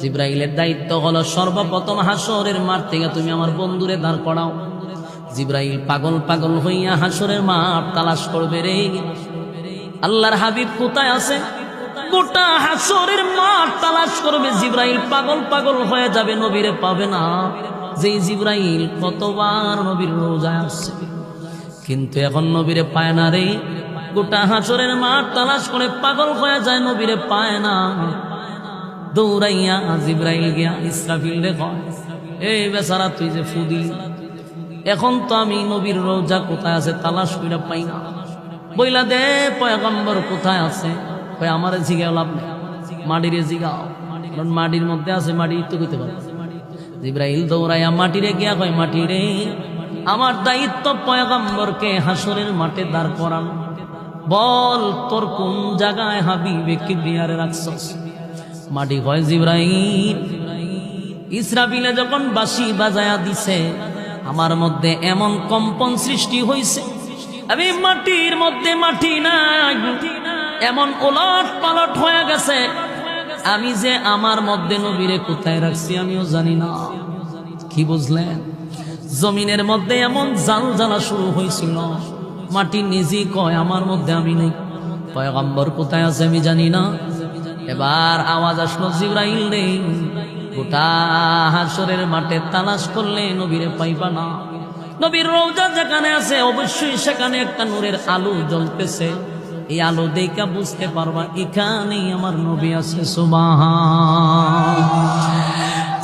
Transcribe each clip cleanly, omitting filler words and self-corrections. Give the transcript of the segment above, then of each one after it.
জিবরাইলের দায়িত্ব হলো সর্বপ্রথম হাসরের মাঠ থেকে তুমি আমার বন্ধুরে দাঁড় করাও। জিবরাইল পাগল পাগল হইয়া হাসরের মাঠ তালাশ করবে রে, আল্লাহর হাবিব কোথায় আছে। গোটা হাসরের মাঠ তালাশ করবে, জিবরাইল পাগল পাগল হয়ে যাবে, নবীরে পাবে না। যেই জিবরাইল কতবার নবীর রোজায় আসছে, কিন্তু এখন নবীরে পায় না রে। গোটা হাসরের মাঠ তালাশ করে পাগল হয়ে যায়, নবীরে পায় না। দৌড়াইয়া জিবরাইল গিয়া ইসরাফিল রে কয়, এই বেচারা তুই যে ফুদি, এখন তো আমি নবীর রোজা কোথায় আছে তালাশ কইরা পাই না, বইলা দে পয়গম্বর কোথায় আছে। কয় আমারে জিগাও লাভ নেই, মাটিরে জিগাও, কারণ মাটির মধ্যে আছে, মাটি তো কইতে পারে। জিবরাইল দৌড়াইয়া মাটিরে গিয়া কয়, মাটিরে আমার দায়িত্ব পয়গম্বরকে হাসরের মাঠে দাঁড় করানো, বল তোর কোন জায়গায় হাবিবে কিবরিয়ারে রাখছস। মাটি কয়, জিবরাইল ইসরাফিলে যখন বাঁশি বাজায়া দিছে আমার মধ্যে এমন কম্পন সৃষ্টি হইছে, আমি মাটির মধ্যে মাটি নাই, এমন ওলট পালট হয়ে গেছে, আমি যে আমার মধ্যে নবীরে কোথায় রাখছি আমিও জানি না। কি বুঝলেন? জমিনের মধ্যে এমন জাল জ্বালা শুরু হয়েছিল, মাটি নিজেই কয় আমার মধ্যে আমি নেই, পয়গম্বর কোথায় আছে আমি জানি না। এবার আওয়াজ আসলো, জিবরাইল নেই, গোটা হাসরের মাঠে তালাশ করলে নবীরে পাইবা না। নবীর রওজা যেখানে আছে অবশ্যই সেখানে একটা নূরের আলো জ্বলতেছে, এই আলো দেখা বুঝতে পারবা এখানেই আমার নবী আছে। সুবহান।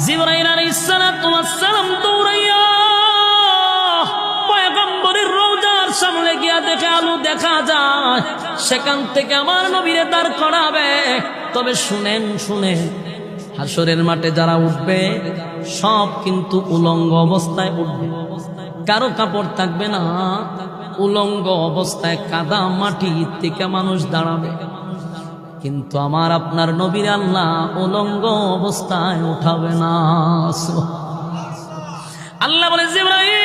জিবরাইল আলাইহিস সালাতু ওয়াস সালাম দৌড়াইয়া পয়গম্বরের রওজার সামনে গিয়া দেখে আলো দেখা যায়, সেখান থেকে আমার নবীরে দাঁড় করাবে। তবে শুনেন, হাসরের মাঠে যারা উঠবে সব কিন্তু উলঙ্গ অবস্থায় উঠবে, কারো কাপড় থাকবে না, উলঙ্গ অবস্থায় কাদা মাটি থেকে মানুষ দাঁড়াবে। কিন্তু আমার আপনার নবীর আল্লাহ উলঙ্গ অবস্থায় উঠাবে না। আল্লাহ বলে, জিবরাইল